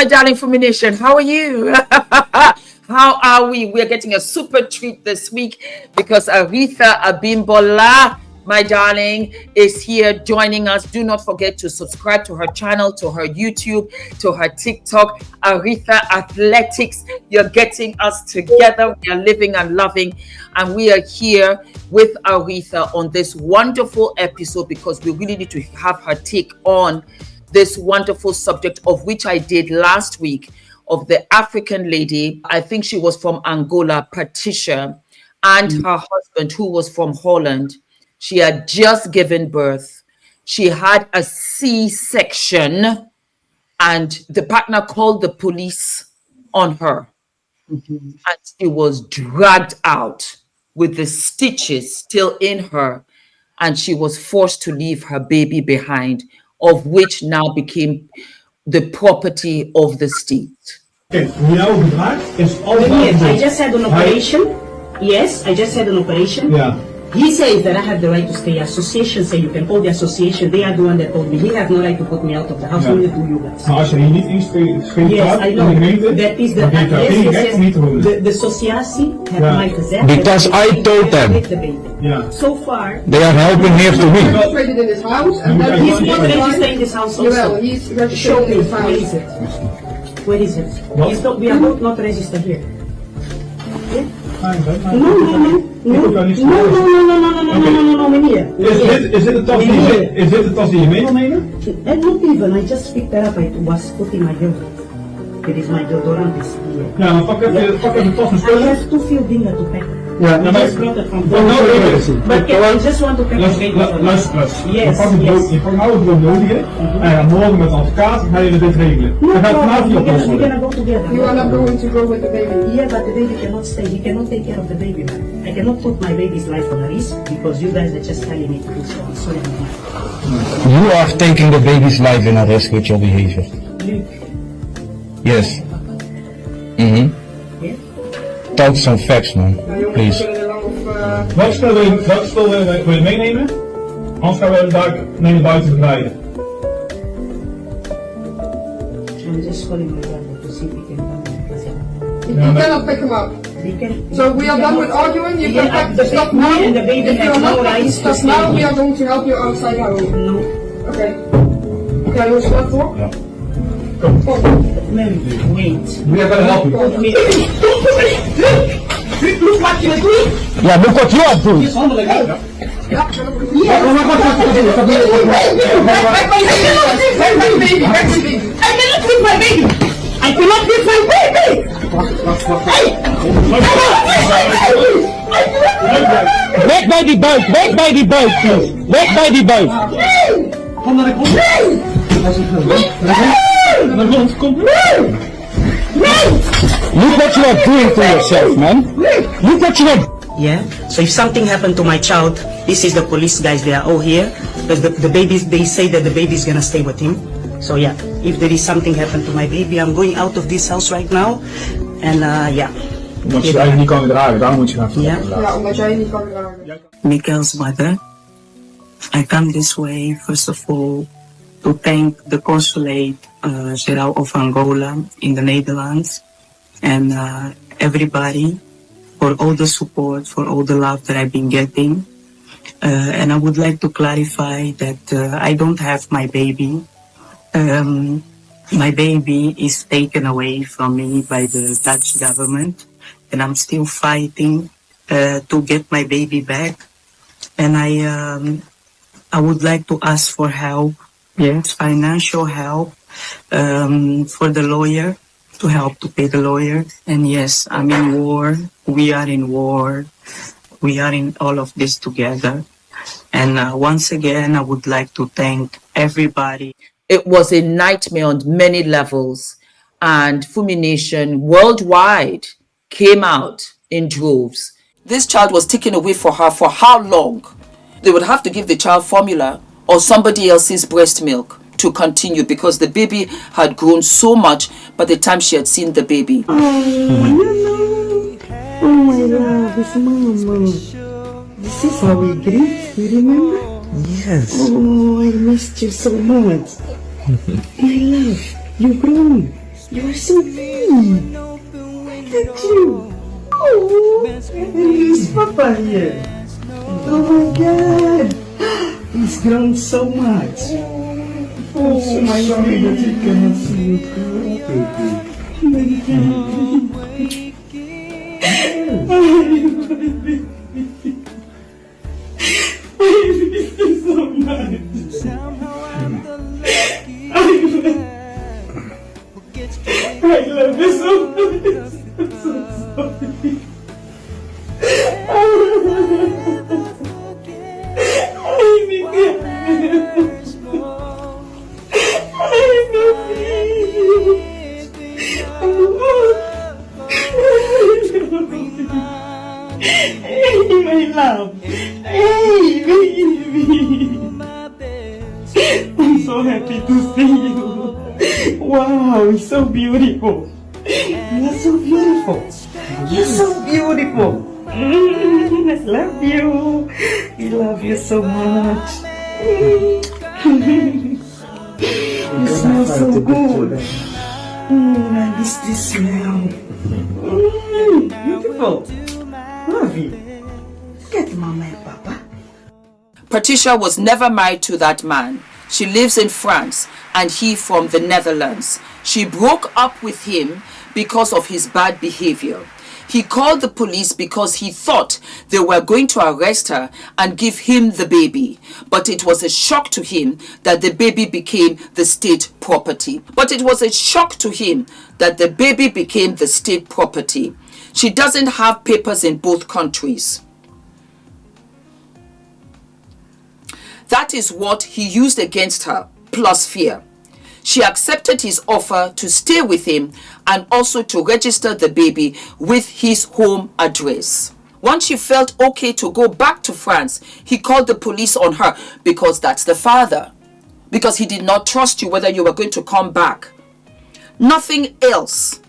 my darling Fumination. How are you? How are we? We're getting a super treat this week because Aretha Abimbola, my darling, is here joining us. Do not forget to subscribe to her channel, to her YouTube, to her TikTok, Aretha Athletics. You're getting us together. We are living and loving. And we are here with Aretha on this wonderful episode because we really need to have her take on this wonderful subject, of which I did last week, of the African lady. I think she was from Angola, Patricia, and her husband, who was from Holland. She had just given birth. She had a C-section, and the partner called the police on her. And she was dragged out with the stitches still in her, and she was forced to leave her baby behind, of which now became the property of the state. I just had an operation. Yes, I just had an operation. Yeah. He says that I have the right to stay. Association say you can call the association. They are the one that told me. He has no right to put me out of the house. Only to you guys. Maar als je hier niet ingeschreven yes, I know. That is the association have my possession. Because I told them. Yeah. So far, they are helping here to me. He's registered in this house. And he's not registered in this house also. Well, he's registered in this house. Where is it? Where is it? He's not, we are both not registered here. Yeah? No, meneer. Is dit de tas die je mee wil nemen? And not even, I just picked that up. I was putting my deodorant. It is my deodorant is here. Ja, maar pak even de tas en I have to feel dingen to pack. Ja, I just brought it from home. But I just want to pack the baby. Luister, yes, je pakt nou het brood nodig en dan morgen met de advocaat ga je dit regelen. Dan gaat vanavond je oplossen worden. We're gonna go together. You are not going to go with the baby. Yeah, but the baby cannot stay. He cannot take care of the baby. I cannot put my baby's life on risk because you guys are just telling me to do so. I'm sorry. You are taking the baby's life in a risk with your behavior. Yes. Yeah. Talk some facts, man. Please. Welk spel wil je meenemen? Anders gaan we daar naar buiten begeleiden. I'm just calling my brother to see if he can come and You cannot pick him up. So we are done with arguing. You can pack the stuff now. And the baby if you are has not no packing rights stuff now, we are going to help you outside the home. No. Okay. Okay, you start for? Ja. Mary, wait. We are going to help you. Look what you're doing. Yeah, look what you are doing. Yeah. Back my baby. I cannot leave my baby. I cannot leave my baby. Weg bij die buik, please. Weg bij die buik. Kom naar de grond. Naar de grond, kom. Look what you are doing to yourself, man. Look what you are. Yeah. So if something happened to my child, this is the police guys. They are all here because the babies. They say that the baby is gonna stay with him. So yeah, if there is something happened to my baby, I'm going out of this house right now. And yeah. Omdat je het eigenlijk niet kan dragen, daarom moet je gaan vertellen. Ja, omdat jij niet kan dragen. Miguel's mother. I come this way first of all to thank the consulate general of Angola in the Netherlands and everybody for all the support, for all the love that I've been getting. And I would like to clarify that I don't have my baby. My baby is taken away from me by the Dutch government, and I'm still fighting to get my baby back. And I would like to ask for help, yes, financial help for the lawyer, to help to pay the lawyer. And yes, I'm in war. We are in war. We are in all of this together. And once again, I would like to thank everybody. It was a nightmare on many levels, and Fumination worldwide came out in droves. This child was taken away from her for how long? They would have to give the child formula or somebody else's breast milk to continue because the baby had grown so much by the time she had seen the baby. Oh my love, it's Mama. This is how we greet, you remember? Yes. Oh, I missed you so much. My love, you've grown. You are so big. Look at you. Oh, is Papa here? Oh my God. He's grown so much. Oh, so sorry that he cannot see you I love you so much. I'm so sorry. My love. Hey, baby. I'm so happy to see you. Wow, it's so beautiful. You're so beautiful. You're so beautiful. I love you. I love you so much. You smell so good. I miss this smell. Beautiful. Love you. Get Mama and Papa. Patricia was never married to that man. She lives in France and he from the Netherlands. She broke up with him because of his bad behavior. He called the police because he thought they were going to arrest her and give him the baby. But it was a shock to him that the baby became the state property. She doesn't have papers in both countries. That is what he used against her, plus fear. She accepted his offer to stay with him and also to register the baby with his home address. Once she felt okay to go back to France, he called the police on her because that's the father. Because he did not trust you whether you were going to come back. Nothing else.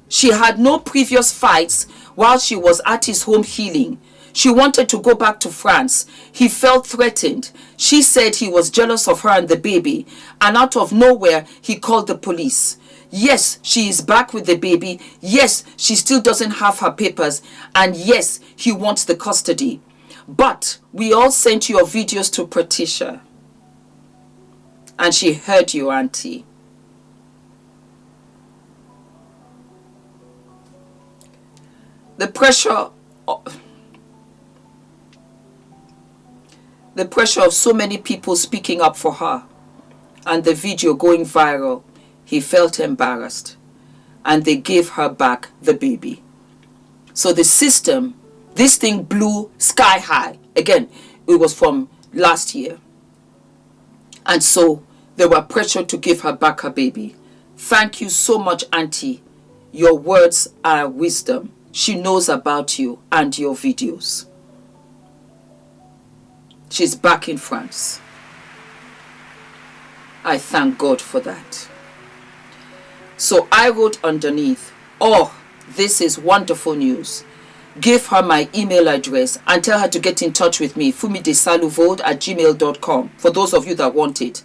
She had no previous fights while she was at his home healing. She wanted to go back to France. He felt threatened. She said he was jealous of her and the baby. And out of nowhere, he called the police. Yes, she is back with the baby. Yes, she still doesn't have her papers. And yes, he wants the custody. But we all sent your videos to Patricia. And she heard you, Auntie. The pressure of so many people speaking up for her and the video going viral, he felt embarrassed and they gave her back the baby. So the system, this thing blew sky high. Again, it was from last year. And so they were pressured to give her back her baby. Thank you so much, Auntie. Your words are wisdom. She knows about you and your videos. She's back in France. I thank God for that. So I wrote underneath, oh, this is wonderful news. Give her my email address and tell her to get in touch with me, fumidesaluvold@gmail.com, for those of you that want it.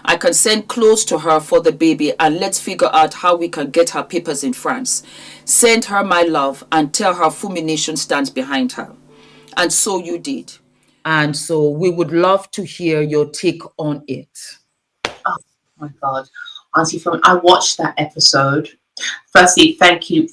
I can send clothes to her for the baby and let's figure out how we can get her papers in France. Send her my love and tell her Fumi Nation stands behind her. And so you did. And so we would love to hear your take on it. Oh my God. Auntie Fumi, I watched that episode. Firstly, thank you.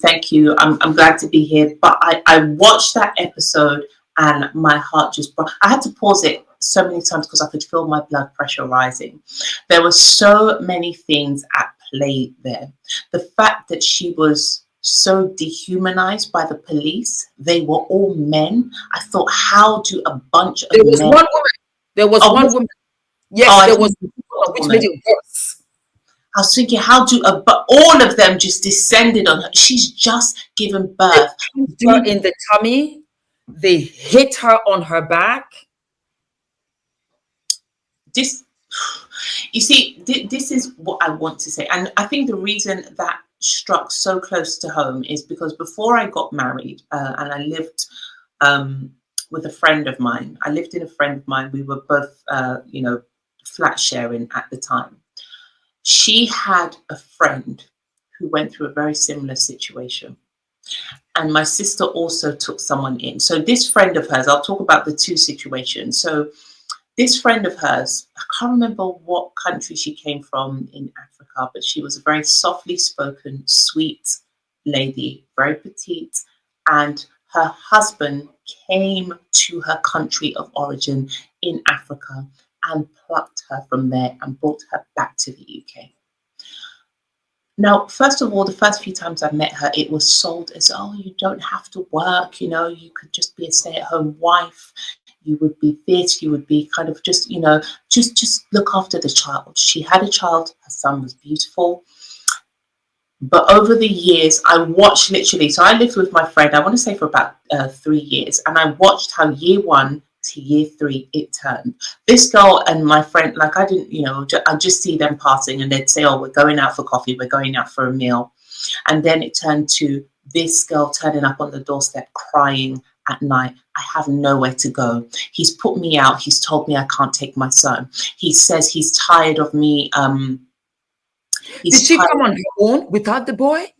I'm glad to be here. But I watched that episode and my heart just broke. I had to pause it so many times because I could feel my blood pressure rising. There were so many things at play there. The fact that she was so dehumanized by the police, they were all men. I thought, how do a bunch of men... There was one woman. Yes, there was one which made it worse. I was thinking, how do but all of them just descended on her. She's just given birth. They her in the tummy. They hit her on her back. This is what I want to say. And I think the reason that struck so close to home is because before I got married and I lived with a friend of mine, we were both, flat sharing at the time. She had a friend who went through a very similar situation. And my sister also took someone in. So this friend of hers, I'll talk about the two situations. So this friend of hers, I can't remember what country she came from in Africa, but she was a very softly spoken, sweet lady, very petite. And her husband came to her country of origin in Africa and plucked her from there and brought her back to the UK. Now, first of all, the first few times I met her, it was sold as, oh, you don't have to work, you know, you could just be a stay-at-home wife. You would be this, you would be kind of just, you know, just look after the child. She had a child, her son was beautiful. But over the years, I watched literally, so I lived with my friend, I want to say for about 3 years, and I watched how year 1 to year 3 it turned. This girl and my friend, like I didn't, you know, I just see them passing and they'd say, oh, we're going out for coffee, we're going out for a meal. And then it turned to this girl turning up on the doorstep crying at night. I have nowhere to go. He's put me out. He's told me I can't take my son. He says he's tired of me. Did she come on her own without the boy?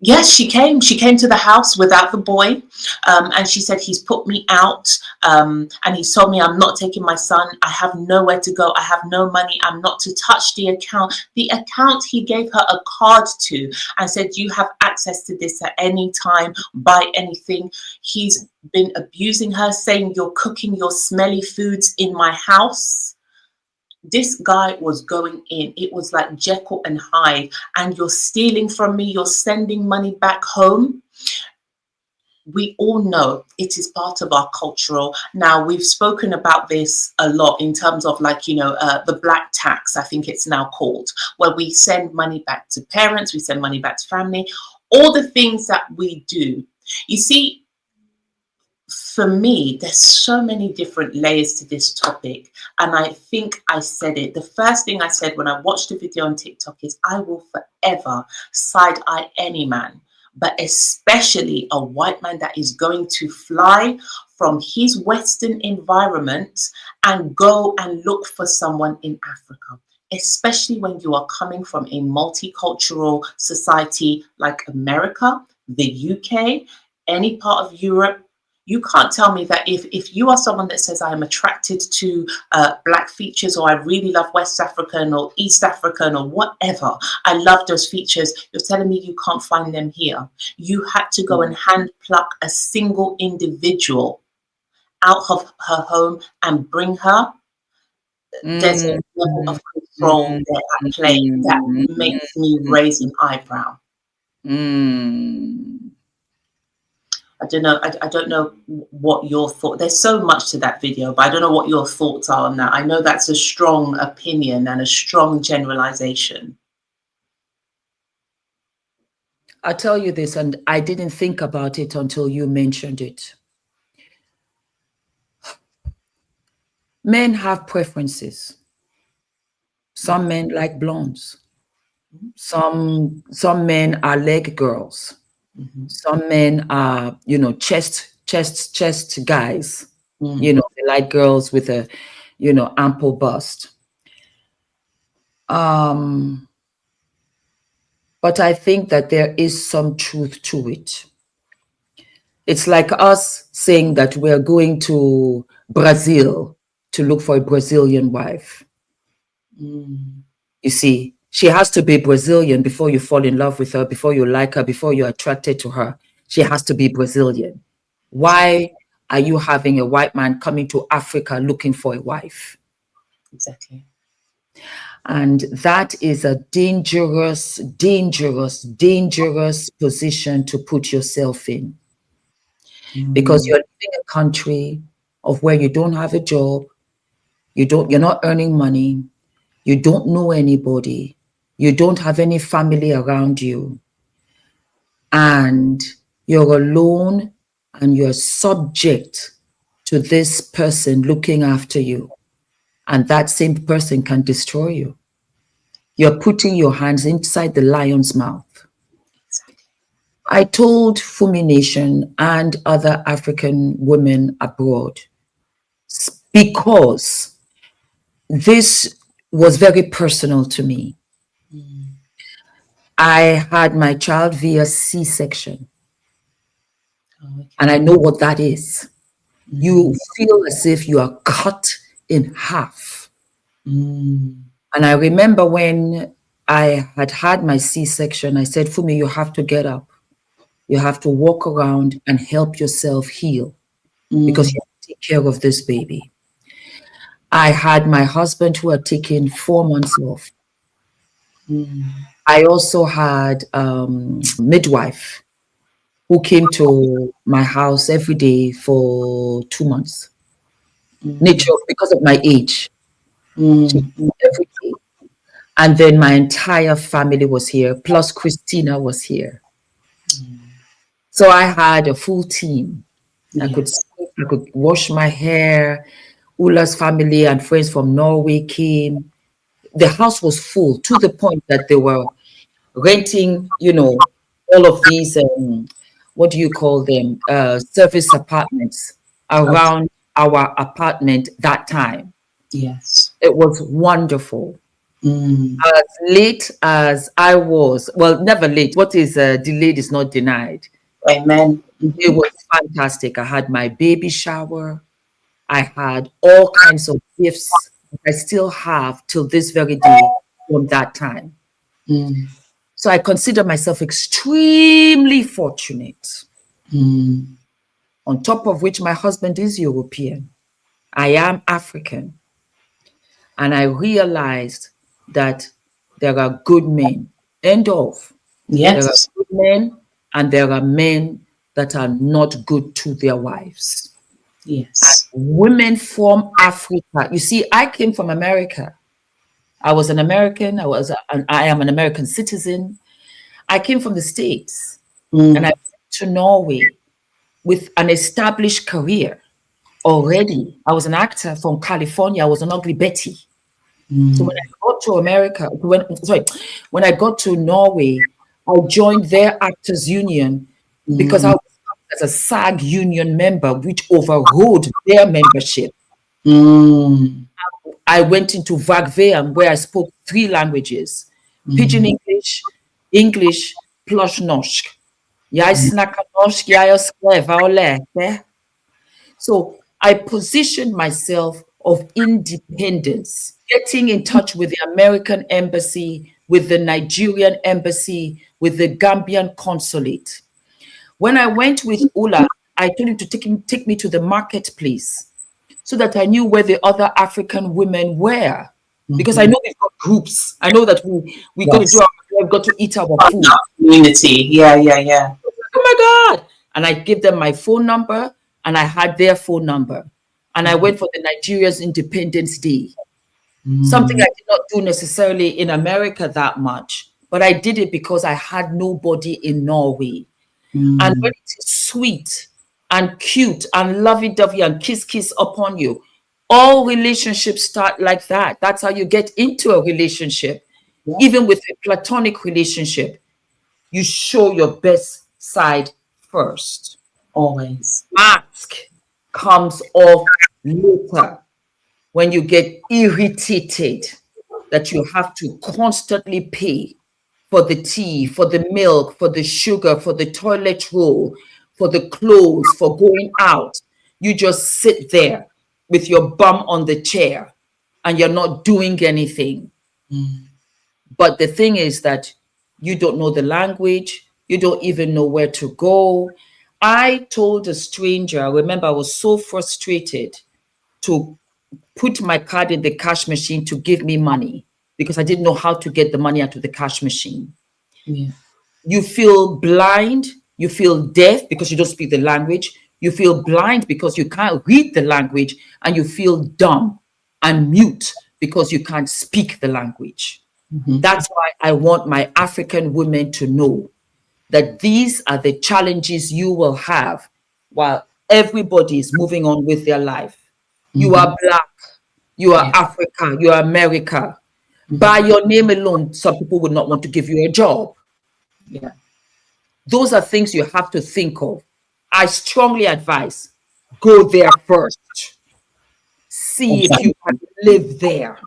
Yes, she came. She came to the house without the boy. And she said, he's put me out. And he told me I'm not taking my son. I have nowhere to go. I have no money. I'm not to touch the account. The account he gave her a card to and said, you have access to this at any time, buy anything. He's been abusing her, saying you're cooking your smelly foods in my house. This guy was going in. It was like Jekyll and Hyde. And you're stealing from me. You're sending money back home. We all know it is part of our cultural. Now, we've spoken about this a lot in terms of like, you know, the black tax, I think it's now called, where we send money back to parents. We send money back to family. All the things that we do. You see, for me, there's so many different layers to this topic. And I think I said it. The first thing I said when I watched the video on TikTok is I will forever side-eye any man, but especially a white man that is going to fly from his Western environment and go and look for someone in Africa, especially when you are coming from a multicultural society like America, the UK, any part of Europe. You can't tell me that if you are someone that says I am attracted to black features, or I really love West African or East African or whatever, I love those features, you're telling me you can't find them here. You had to go and hand pluck a single individual out of her home and bring her. There's a level of control there at play that makes me raise an eyebrow. I don't know. I don't know what your thought. There's so much to that video, but I don't know what your thoughts are on that. I know that's a strong opinion and a strong generalization. I'll tell you this, and I didn't think about it until you mentioned it. Men have preferences. Some men like blondes. Some men are leg girls. Some men are, you know, chest guys. You know, they like girls with a, you know, ample bust. But I think that there is some truth to it. It's like us saying that we're going to Brazil to look for a Brazilian wife. You see, she has to be Brazilian before you fall in love with her, before you like her, before you're attracted to her. She has to be Brazilian. Why are you having a white man coming to Africa looking for a wife? Exactly. And that is a dangerous, dangerous, dangerous position to put yourself in. Because you're living in a country of where you don't have a job, you're not earning money, you don't know anybody, you don't have any family around you, and you're alone and you're subject to this person looking after you, and that same person can destroy you. You're putting your hands inside the lion's mouth. I told Fumi Nation and other African women abroad, because this was very personal to me. I had my child via C-section. Oh, okay. And I know what that is. You feel as if you are cut in half. Mm. And I remember when I had my C-section, I said, Fumi, you have to get up. You have to walk around and help yourself heal because you have to take care of this baby. I had my husband who had taken 4 months off. I also had midwife who came to my house every day for 2 months. Nature, because of my age, she came every day. And then my entire family was here, plus Christina was here. So I had a full team. I could sleep, I could wash my hair. Ula's family and friends from Norway came. The house was full to the point that they were renting, all of these, what do you call them, service apartments around our apartment that time. Yes. It was wonderful. As late as I was, well, never late. What is delayed is not denied. Amen. It was fantastic. I had my baby shower. I had all kinds of gifts I still have till this very day from that time. So I consider myself extremely fortunate. On top of which, my husband is European. I am African. And I realized that there are good men. End of. There are Yes. good men and there are men that are not good to their wives. Yes. Women from Africa. You see, I came from America. I was an American. I am an American citizen. I came from the States and I went to Norway with an established career already. I was an actor from California. I was an ugly Betty. So when I got to America, when I got to Norway, I joined their actors union because I was as a SAG union member, which overrode their membership. I went into Vagveam where I spoke 3 languages, Pidgin English, English plus Norsk. Jeg snakker norsk, jeg har skrevet og lært det. So I positioned myself of independence, getting in touch with the American embassy, with the Nigerian embassy, with the Gambian consulate. When I went with Ula, I told him to take me to the marketplace so that I knew where the other African women were. Because I know we've got groups. I know that we got to do we've got to eat our food. Community. Yeah. Oh my God. And I gave them my phone number and I had their phone number. And I went for the Nigeria's Independence Day. Something I did not do necessarily in America that much, but I did it because I had nobody in Norway. And when it is sweet and cute and lovey-dovey and kiss upon you, all relationships start like that. That's how you get into a relationship. Even with a platonic relationship, you show your best side first. Always. Mask comes off later when you get irritated that you have to constantly pay for the tea, for the milk, for the sugar, for the toilet roll, for the clothes, for going out. You just sit there with your bum on the chair and you're not doing anything. But the thing is that you don't know the language. You don't even know where to go. I told a stranger, I remember I was so frustrated to put my card in the cash machine to give me money because I didn't know how to get the money out of the cash machine. Yeah. You feel blind. You feel deaf because you don't speak the language. You feel blind because you can't read the language, and you feel dumb and mute because you can't speak the language. That's why I want my African women to know that these are the challenges you will have while everybody is moving on with their life. You are Black, you are Africa, you are America. By your name alone, some people would not want to give you a job. Yeah. Those are things you have to think of. I strongly advise go there first. See if you can live there.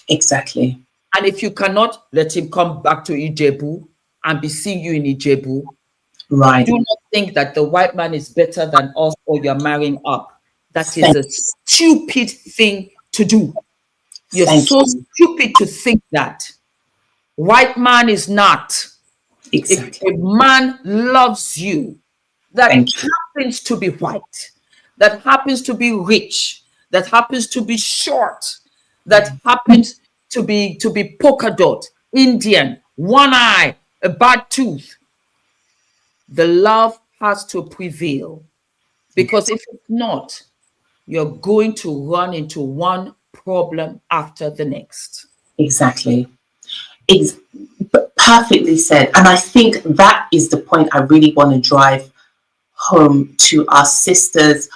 Exactly. And if you cannot, let him come back to Ijebu and be seeing you in Ijebu. Right. Do not think that the white man is better than us or you're marrying up. That is Thank a stupid thing to do. You're Thank so you. stupid to think that. White man is not. If Exactly. a man loves you, that Thank you. happens to be white, that happens to be rich, that happens to be short, that happens to be polka dot, Indian, one eye, a bad tooth, the love has to prevail. Because if it's not, you're going to run into one problem after the next. Exactly. It's perfectly said. And I think that is the point I really want to drive home to our sisters,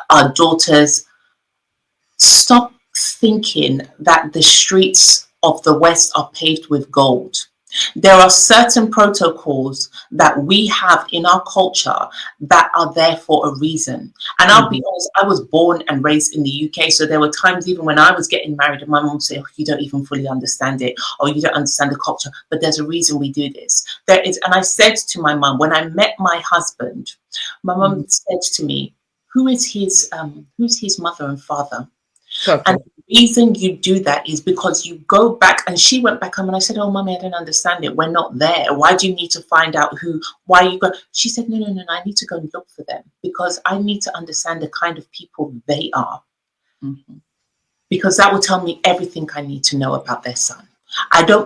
our daughters. Stop thinking that the streets of the West are paved with gold. There are certain protocols that we have in our culture that are there for a reason. And I'll be honest, I was born and raised in the UK. So there were times even when I was getting married and my mom would say, oh, you don't even fully understand it, or you don't understand the culture, but there's a reason we do this. There is, and I said to my mom, when I met my husband, my mom said to me, who's his mother and father? Perfect. And the reason you do that is because you go back, and she went back home and I said, oh, mommy, I don't understand it. We're not there. Why do you need to find out why you go? She said, no, I need to go and look for them because I need to understand the kind of people they are. Because that will tell me everything I need to know about their son.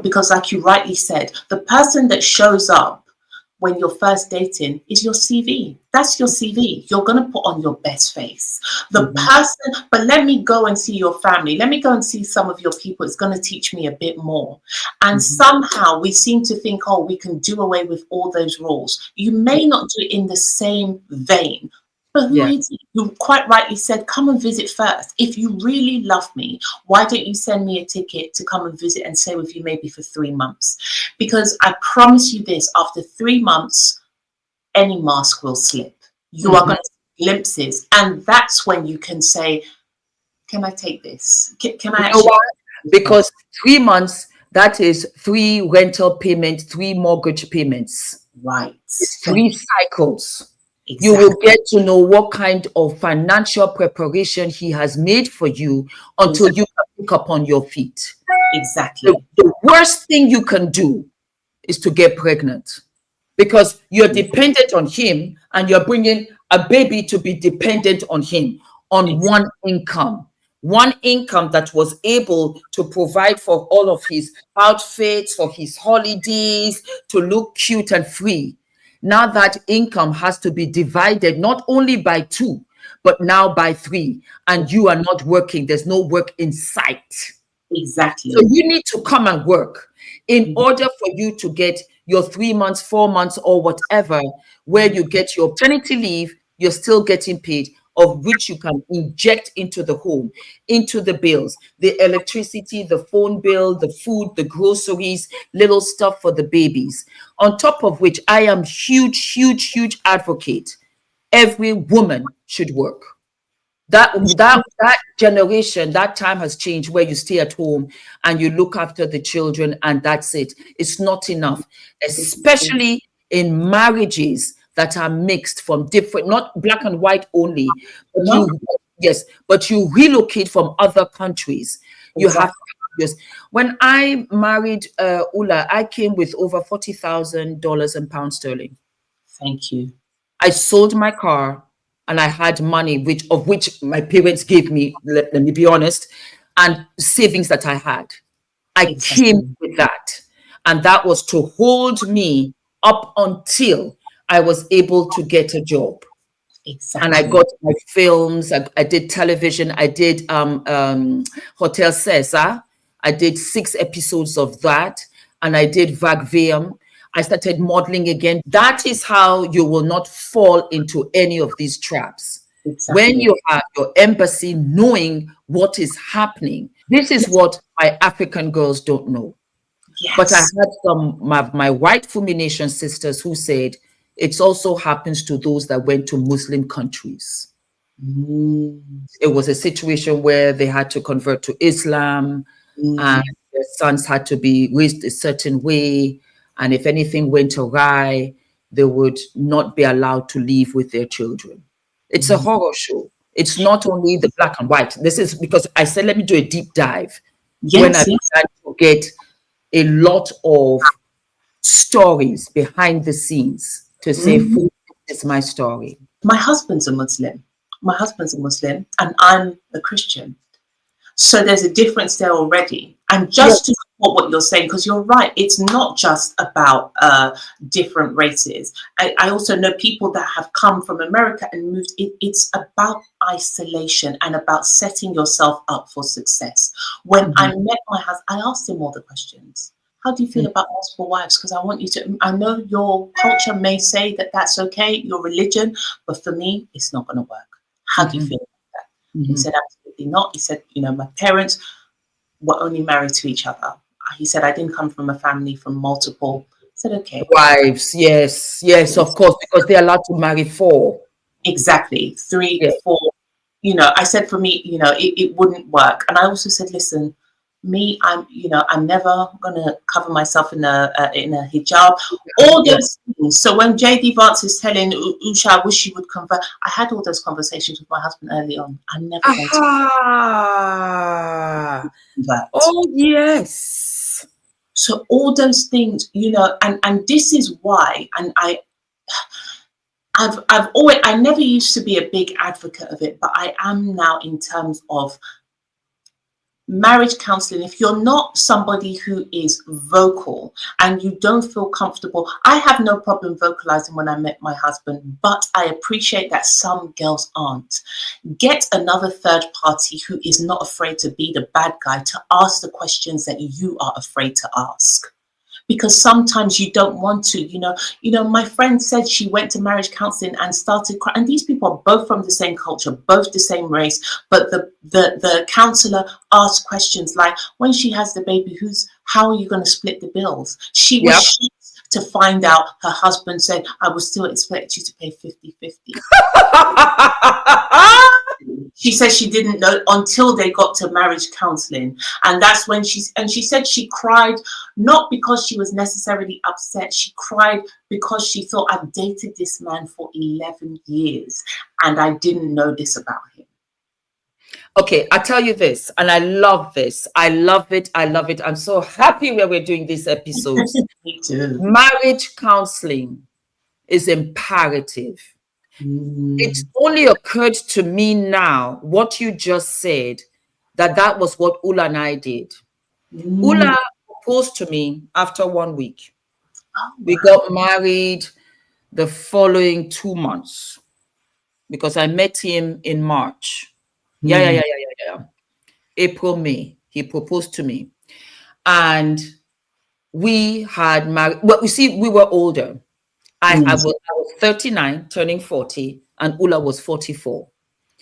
Because like you rightly said, the person that shows up when you're first dating is your CV. That's your CV. You're going to put on your best face. The person, but let me go and see your family. Let me go and see some of your people. It's going to teach me a bit more. And somehow we seem to think, oh, we can do away with all those rules. You may not do it in the same vein. But who is it? You quite rightly said, come and visit first. If you really love me, why don't you send me a ticket to come and visit and stay with you maybe for 3 months? Because I promise you this, after 3 months, any mask will slip. You are going to see glimpses. And that's when you can say, can I take this? Can I actually? Because 3 months, that is 3 rental payments, 3 mortgage payments. Right. It's 3 cycles. Exactly. You will get to know what kind of financial preparation he has made for you until you can pick up on your feet. Exactly. The worst thing you can do is to get pregnant because you're dependent on him and you're bringing a baby to be dependent on him on one income that was able to provide for all of his outfits, for his holidays, to look cute and free. Now that income has to be divided not only by 2, but now by 3, and you are not working. There's no work in sight. Exactly. So you need to come and work in order for you to get your 3 months, 4 months, or whatever, where you get your paternity leave, you're still getting paid, of which you can inject into the home, into the bills, the electricity, the phone bill, the food, the groceries, little stuff for the babies. On top of which, I am huge advocate. Every woman should work. That generation, that time has changed where you stay at home and you look after the children and that's it. It's not enough, especially in marriages that are mixed from different, not black and white only, but but you relocate from other countries. You have to. Yes. When I married Ula, I came with over $40,000 in pounds sterling. Thank you. I sold my car and I had money, of which my parents gave me, let me be honest, and savings that I had. I came with that. And that was to hold me up until I was able to get a job. Exactly. And I got my films, I did television, I did Hotel Cesar. I did 6 episodes of that, and I did Vagvium. I started modeling again. That is how you will not fall into any of these traps. Exactly. When you have your embassy knowing what is happening. This is what my African girls don't know. Yes. But I had some my white Fumination sisters who said it also happens to those that went to Muslim countries. It was a situation where they had to convert to Islam and their sons had to be raised a certain way. And if anything went awry, they would not be allowed to live with their children. It's a horror show. It's not only the black and white. This is because I said, let me do a deep dive when I Yes, yes. began to get a lot of stories behind the scenes to say, "This is my story." My husband's a Muslim. My husband's a Muslim, and I'm a Christian. So there's a difference there already. And just to support what you're saying, because you're right, it's not just about different races. I also know people that have come from America and moved. It's about isolation and about setting yourself up for success. When I met my husband, I asked him all the questions. How do you feel about multiple wives? Because I want you to, I know your culture may say that that's okay, your religion, but for me, it's not going to work. How do you feel about that? He said, absolutely not. He said, you know, my parents were only married to each other. He said, I didn't come from a family from multiple. I said, okay. Wives, yes, of course, because they're allowed to marry 4. Exactly. 3, 4. You know, I said for me, you know, it wouldn't work. And I also said, listen, me, I'm never gonna cover myself in a hijab. All those things. So when JD Vance is telling Usha, I wish you would convert, I had all those conversations with my husband early on. I'm never going to convert. Oh yes. So all those things, you know, and this is why, and I've always, I never used to be a big advocate of it, but I am now in terms of marriage counseling. If you're not somebody who is vocal and you don't feel comfortable, I have no problem vocalizing when I met my husband, but I appreciate that some girls aren't. Get another third party who is not afraid to be the bad guy to ask the questions that you are afraid to ask. Because sometimes you don't want to, you know, my friend said she went to marriage counseling and started crying. And these people are both from the same culture, both the same race. But the counselor asked questions like, when she has the baby, how are you going to split the bills? She was shocked to find out her husband said, I will still expect you to pay 50-50. She said she didn't know until they got to marriage counseling. And that's when she said she cried, not because she was necessarily upset. She cried because she thought, I've dated this man for 11 years and I didn't know this about him. Okay, I tell you this, and I love this. I love it. I love it. I'm so happy where we're doing these episodes. Me too. Marriage counseling is imperative. It's only occurred to me now, what you just said, that was what Ula and I did. Ula proposed to me after 1 week. Oh, wow. We got married the following 2 months because I met him in March. Yeah. April, May, he proposed to me. And we had married, well, you see, we were older. I was 39, turning 40, and Ula was 44.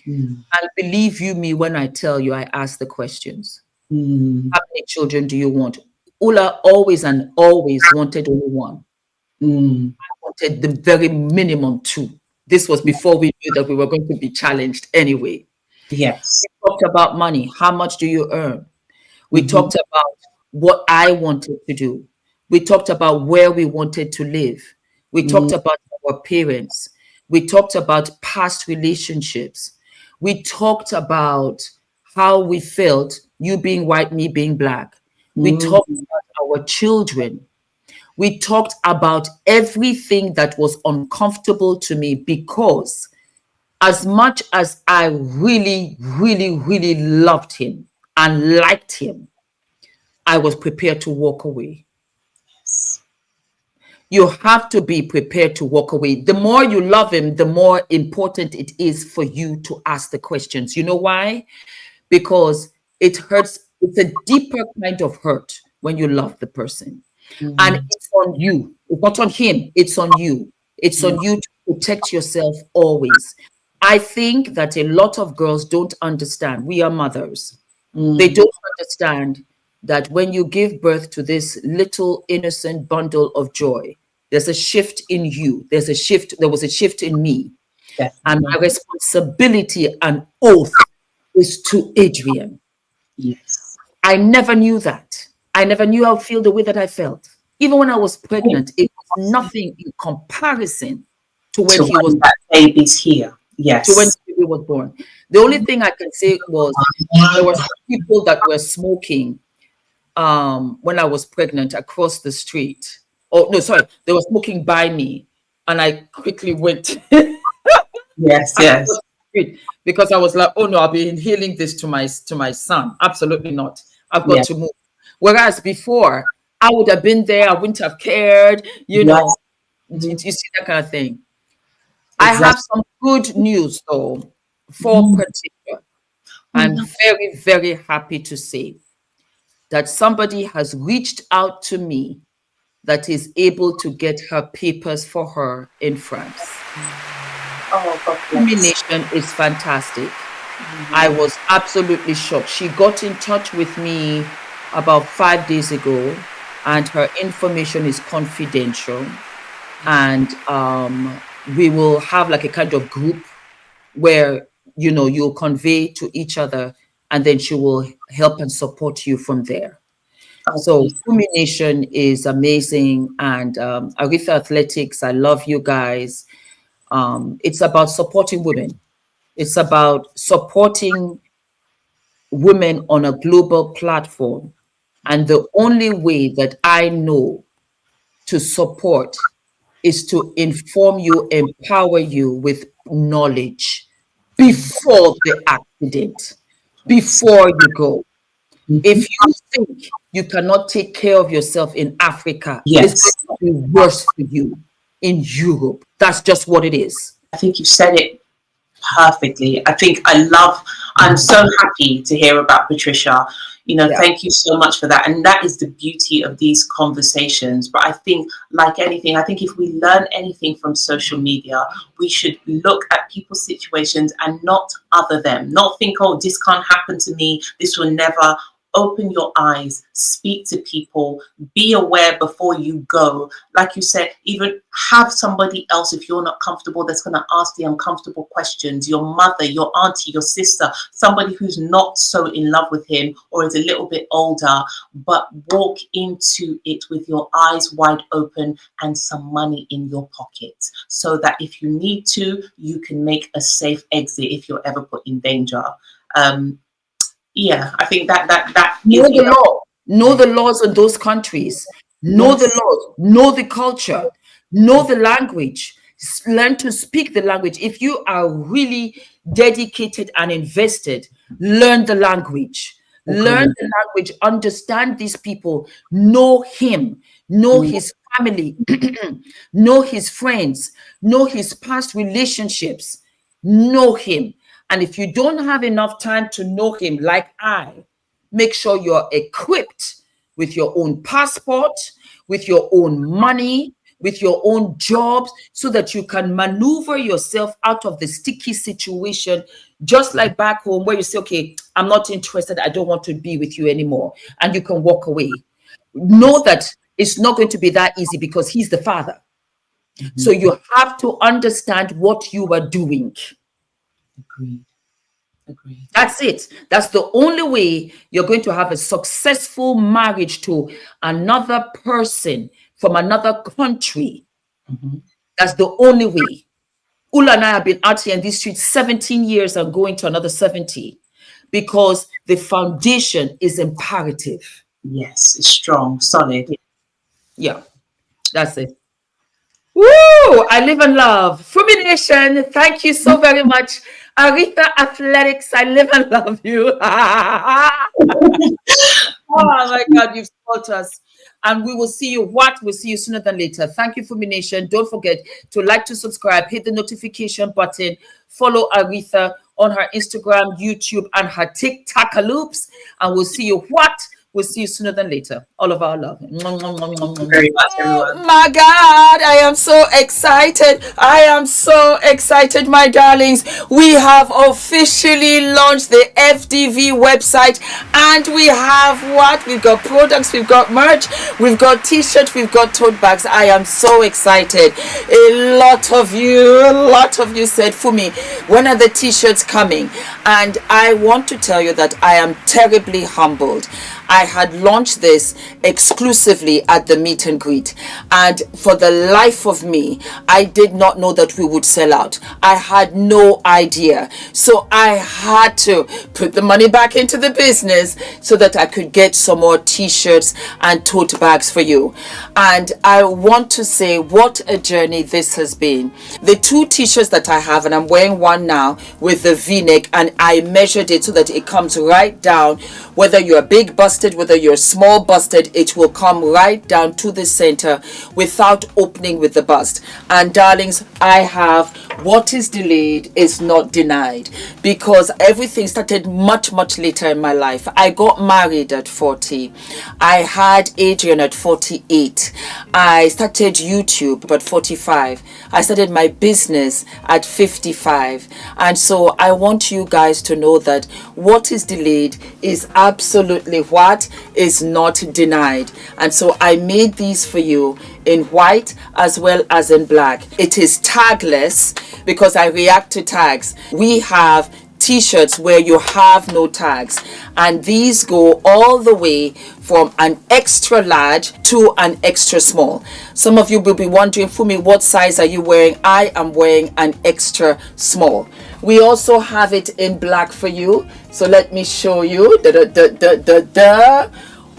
And believe you me when I tell you, I asked the questions. How many children do you want? Ula always wanted only one. I wanted the very minimum 2. This was before we knew that we were going to be challenged anyway. Yes. We talked about money. How much do you earn? We talked about what I wanted to do. We talked about where we wanted to live. We talked about our parents. We talked about past relationships. We talked about how we felt, you being white, me being black. We talked about our children. We talked about everything that was uncomfortable to me, because as much as I really, really, really loved him and liked him, I was prepared to walk away. Yes. You have to be prepared to walk away. The more you love him, the more important it is for you to ask the questions. You know why? Because it hurts. It's a deeper kind of hurt when you love the person. And it's on you. It's not on him. It's on you. It's on you to protect yourself always. I think that a lot of girls don't understand. We are mothers. They don't understand that when you give birth to this little innocent bundle of joy, there's a shift in you. There was a shift in me. Definitely. And my responsibility and oath is to Adrian. Yes. I never knew that. I never knew I'd feel the way that I felt. Even when I was pregnant, it was nothing in comparison to when So he was when that baby's here. Yes. to when the baby was born. The only thing I can say was there were some people that were smoking when I was pregnant across the street. Oh no, sorry, they were smoking by me, and I quickly went Yes, yes. across the street because I was like, oh no, I'll be inhaling this to my son. Absolutely not. I've got Yeah. to move. Whereas before, I would have been there. I wouldn't have cared. You know, you see that kind of thing. I have Exactly. some good news though for Patricia. I'm very, very happy to say that somebody has reached out to me that is able to get her papers for her in France. Oh, God bless. Fumination is fantastic. I was absolutely shocked. She got in touch with me about 5 days ago, and her information is confidential. And we will have like a kind of group where you'll convey to each other, and then she will help and support you from there. So Fumination is amazing, and Aretha Athletics, I love you guys. It's about supporting women. It's about supporting women on a global platform. And the only way that I know to support is to inform you, empower you with knowledge before the accident, before you go. If you think you cannot take care of yourself in Africa, it's Yes. going to be worse for you in Europe. That's just what it is. I think you said it perfectly. I'm so happy to hear about Patricia. Yeah. Thank you so much for that. And that is the beauty of these conversations. But I think, like anything, I think if we learn anything from social media, we should look at people's situations and not other them. Not think, oh, this can't happen to me. This will never. Open your eyes, speak to people, be aware before you go. Like you said, even have somebody else, if you're not comfortable, that's going to ask the uncomfortable questions. Your mother, your auntie, your sister, somebody who's not so in love with him or is a little bit older, but walk into it with your eyes wide open and some money in your pocket, so that if you need to, you can make a safe exit if you're ever put in danger. I think that Know is the law. Know the laws in those countries. Know the laws. Know the culture. Know the language. Learn to speak the language. If you are really dedicated and invested, learn the language. Learn the language. Understand these people. Know him. Know his family. Know his friends. Know his past relationships. Know him. And if you don't have enough time to know him, like make sure you're equipped with your own passport, with your own money, with your own jobs, so that you can maneuver yourself out of the sticky situation, just like back home where you say, okay, I'm not interested. I don't want to be with you anymore. And you can walk away. Know that it's not going to be that easy because he's the father. So you have to understand what you are doing. Agreed. That's it. That's the only way you're going to have a successful marriage to another person from another country. That's the only way. Ula and I have been out here in these streets 17 years and going to another 70 because the foundation is imperative. Yes, it's strong, solid. Yeah, that's it. Woo! I live and love. Fumination, thank you so very much. Aretha Athletics, I live and love you. Oh my God, you've taught us. And we will see you. We'll see you sooner than later. Thank you, Fumination. Don't forget to like, to subscribe, hit the notification button, follow Aretha on her Instagram, YouTube, and her TikTok loops. And we'll see you. We'll see you sooner than later. All of our love. Very much, everyone. Oh my God, I am so excited. I am so excited, my darlings. We have officially launched the FDV website, and we have what? We've got products, we've got merch, we've got t-shirts, we've got tote bags. I am so excited. A lot of you said, Fumi, when are the t-shirts coming? And I want to tell you that I am terribly humbled. I had launched this exclusively at the meet and greet, and for the life of me, I did not know that we would sell out. I had no idea. So I had to put the money back into the business so that I could get some more t-shirts and tote bags for you. And I want to say what a journey this has been. The 2 t-shirts that I have, and I'm wearing one now with the v-neck, and I measured it so that it comes right down. Whether you're big busted, whether you're small busted, it will come right down to the center without opening with the bust. And darlings, I have what is delayed is not denied, because everything started much later in my life. I got married at 40. I had Adrian at 48. I started YouTube at 45. I started my business at 55. And so I want you guys to know that what is delayed is absolutely what is not denied. And so I made these for you in white as well as in black. It is tagless because I react to tags. We have t-shirts where you have no tags, and these go all the way from an extra large to an extra small. Some of you will be wondering, Fumi, what size are you wearing? I am wearing an extra small. We also have it in black for you, so let me show you.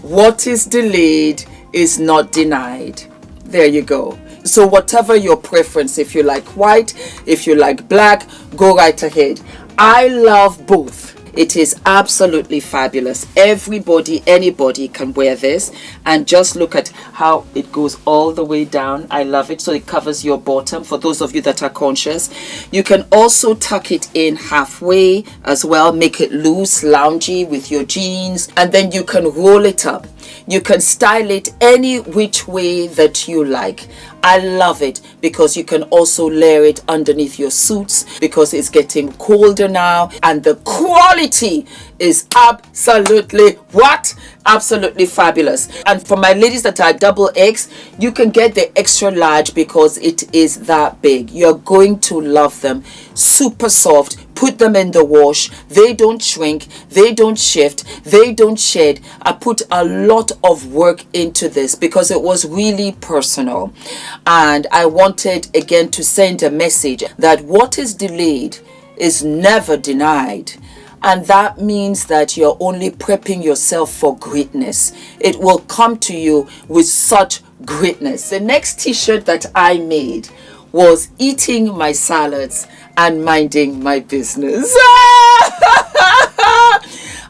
What is delayed is not denied. There you go. So whatever your preference, if you like white, if you like black, go right ahead. I love both. It is absolutely fabulous. Everybody, anybody can wear this, and just look at how it goes all the way down. I love it. So it covers your bottom for those of you that are conscious. You can also tuck it in halfway as well, make it loose, loungy with your jeans, and then you can roll it up. You can style it any which way that you like. I love it because you can also layer it underneath your suits because it's getting colder now, and the quality is absolutely what? Absolutely fabulous. And for my ladies that are double X, you can get the extra large because it is that big. You're going to love them. Super soft. Put them in the wash. They don't shrink. They don't shift. They don't shed. I put a lot of work into this because it was really personal. And I wanted again to send a message that what is delayed is never denied. And that means that you're only prepping yourself for greatness. It will come to you with such greatness. The next t-shirt that I made was eating my salads and minding my business.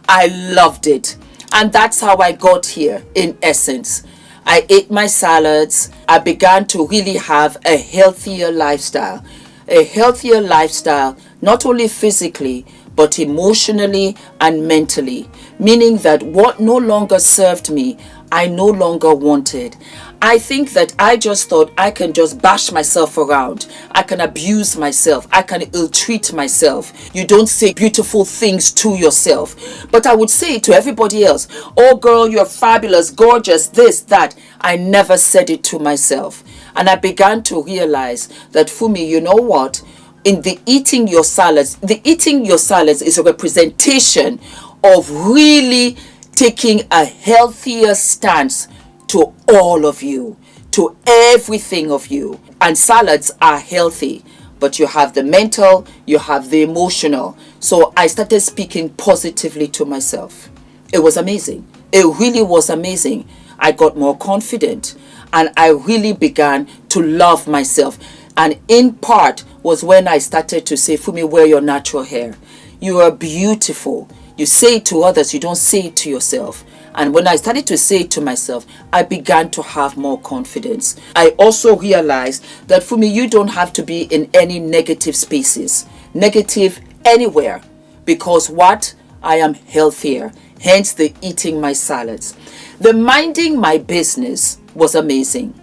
I loved it. And that's how I got here in essence. I ate my salads. I began to really have a healthier lifestyle. A healthier lifestyle, not only physically, but emotionally and mentally. Meaning that what no longer served me, I no longer wanted. I think that I just thought I can just bash myself around. I can abuse myself. I can ill-treat myself. You don't say beautiful things to yourself. But I would say to everybody else, oh girl, you're fabulous, gorgeous, this, that. I never said it to myself. And I began to realize that, Fumi, you know what? In the eating your salads is a representation of really taking a healthier stance to all of you, to everything of you. And salads are healthy, but you have the mental, you have the emotional. So I started speaking positively to myself. It was amazing. It really was amazing. I got more confident and I really began to love myself. And in part was when I started to say, Fumi, wear your natural hair. You are beautiful. You say it to others, you don't say it to yourself. And when I started to say it to myself, I began to have more confidence. I also realized that, Fumi, you don't have to be in any negative spaces, negative anywhere, because what? I am healthier, hence the eating my salads. The minding my business was amazing,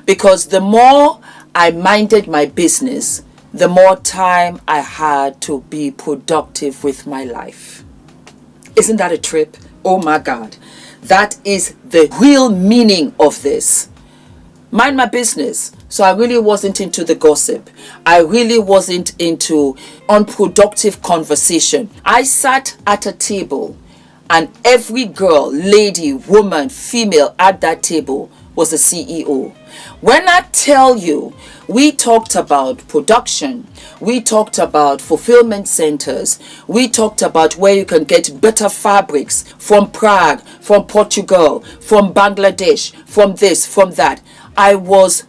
because the more I minded my business, the more time I had to be productive with my life. Isn't that a trip? Oh my God. That is the real meaning of this. Mind my business. So I really wasn't into the gossip. I really wasn't into unproductive conversation. I sat at a table And every girl, lady, woman, female at that table was a CEO. When I tell you, we talked about production, we talked about fulfillment centers, we talked about where you can get better fabrics from Prague, from Portugal, from Bangladesh, from this, from that. I was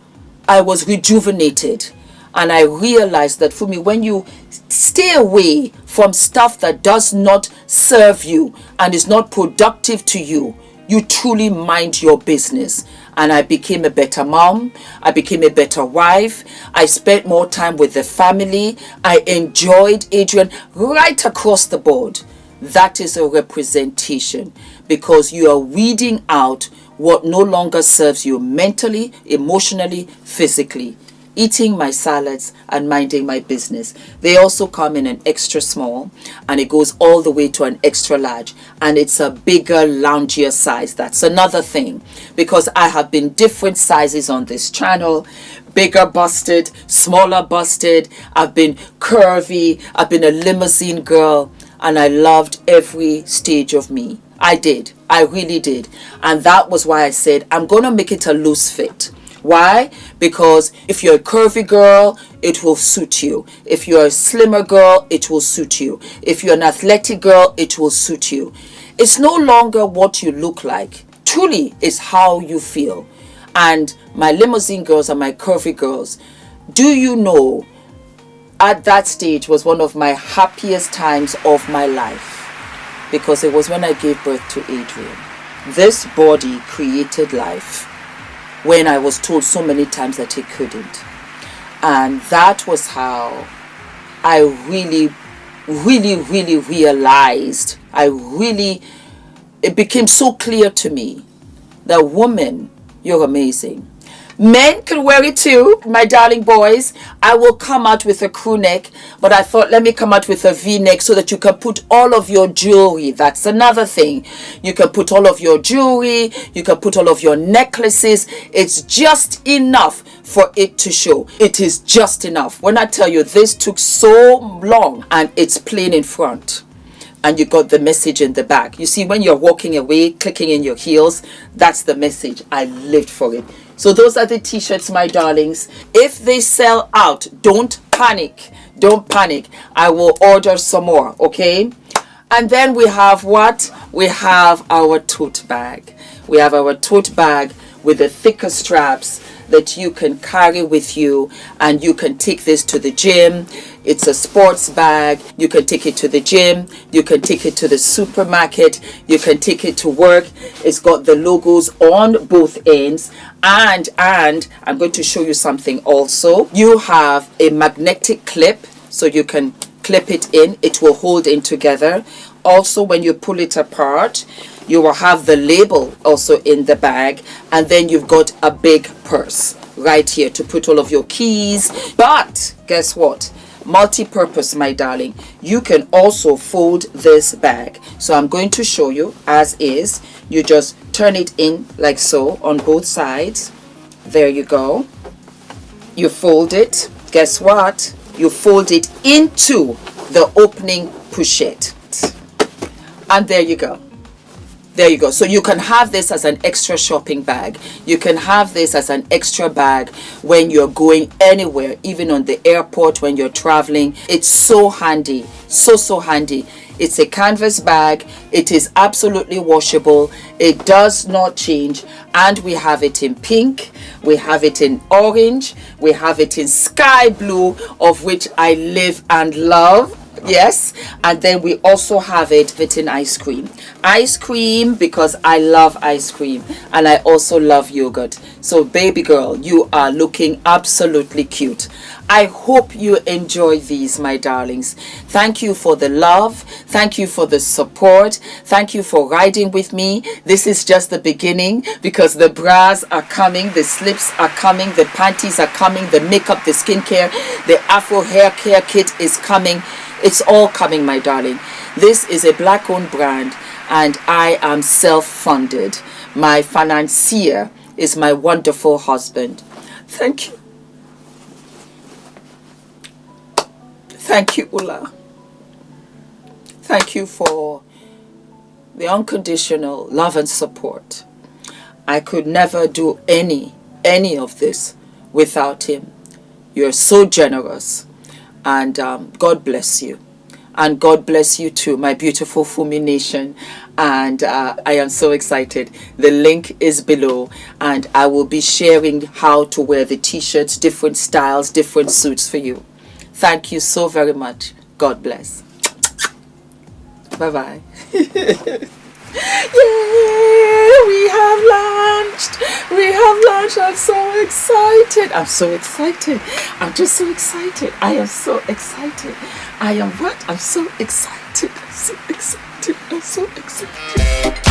rejuvenated. And I realized that, Fumi, when you stay away from stuff that does not serve you and is not productive to you, you truly mind your business. And I became a better mom. I became a better wife. I spent more time with the family. I enjoyed Adrian right across the board. That is a representation, because you are weeding out what no longer serves you mentally, emotionally, physically. Eating my salads and minding my business. They also come in an extra small, and it goes all the way to an extra large, and it's a bigger, loungier size. That's another thing, because I have been different sizes on this channel. Bigger busted, smaller busted. I've been curvy. I've been a limousine girl, and I loved every stage of me. I did. I really did. And that was why I said I'm going to make it a loose fit. Why? Because if you're a curvy girl, it will suit you. If you're a slimmer girl, it will suit you. If you're an athletic girl, it will suit you. It's no longer what you look like. Truly, it's how you feel. And my limousine girls and my curvy girls, do you know, at that stage was one of my happiest times of my life, because it was when I gave birth to Adrian. This body created life when I was told so many times that it couldn't. And that was how I really realized, it became so clear to me that, woman, you're amazing. Men can wear it too, my darling boys. I will come out with a crew neck, but I thought, let me come out with a V-neck so that you can put all of your jewelry. That's another thing. You can put all of your jewelry, you can put all of your necklaces. It's just enough for it to show. It is just enough. When I tell you, this took so long, and it's plain in front, and you got the message in the back. You see, when you're walking away, clicking in your heels, that's the message. I lived for it. So those are the t-shirts, my darlings. If they sell out, don't panic. Don't panic. I will order some more, okay? And then we have what? We have our tote bag. We have our tote bag with the thicker straps that you can carry with you, and you can take this to the gym. It's a sports bag. You can take it to the gym. You can take it to the supermarket. You can take it to work. It's got the logos on both ends. And I'm going to show you something also. You have a magnetic clip, so you can clip it in. It will hold in together. Also, when you pull it apart, you will have the label also in the bag, and then you've got a big purse right here to put all of your keys. But guess what? Multi-purpose, my darling. You can also fold this bag. So I'm going to show you as is. You just turn it in like so on both sides. There you go. You fold it. Guess what? You fold it into the opening pochette. And there you go. There you go. So you can have this as an extra shopping bag. You can have this as an extra bag when you're going anywhere, even on the airport when you're traveling. It's so handy. So handy. It's a canvas bag. It is absolutely washable. It does not change. And we have it in pink. We have it in orange. We have it in sky blue, of which I live and love. Yes. And then we also have it in ice cream. Ice cream, because I love ice cream, and I also love yogurt. So baby girl, you are looking absolutely cute. I hope you enjoy these, my darlings. Thank you for the love. Thank you for the support. Thank you for riding with me. This is just the beginning, because the bras are coming, the slips are coming, the panties are coming, the makeup, the skincare, the Afro hair care kit is coming. It's all coming, my darling. This is a black-owned brand, and I am self-funded. My financier is my wonderful husband. Thank you. Thank you, Ula. Thank you for the unconditional love and support. I could never do any of this without him. You're so generous, and God bless you. And God bless you too, my beautiful Fumi Nation. And I am so excited. The link is below, and I will be sharing how to wear the t-shirts, different styles, different suits for you. Thank you so very much. God bless. Bye-bye. Yay! We have launched. We have launched. I'm so excited. I'm so excited. I'm just so excited. I am so excited. I am what? I'm so excited. I'm so excited. I'm so excited.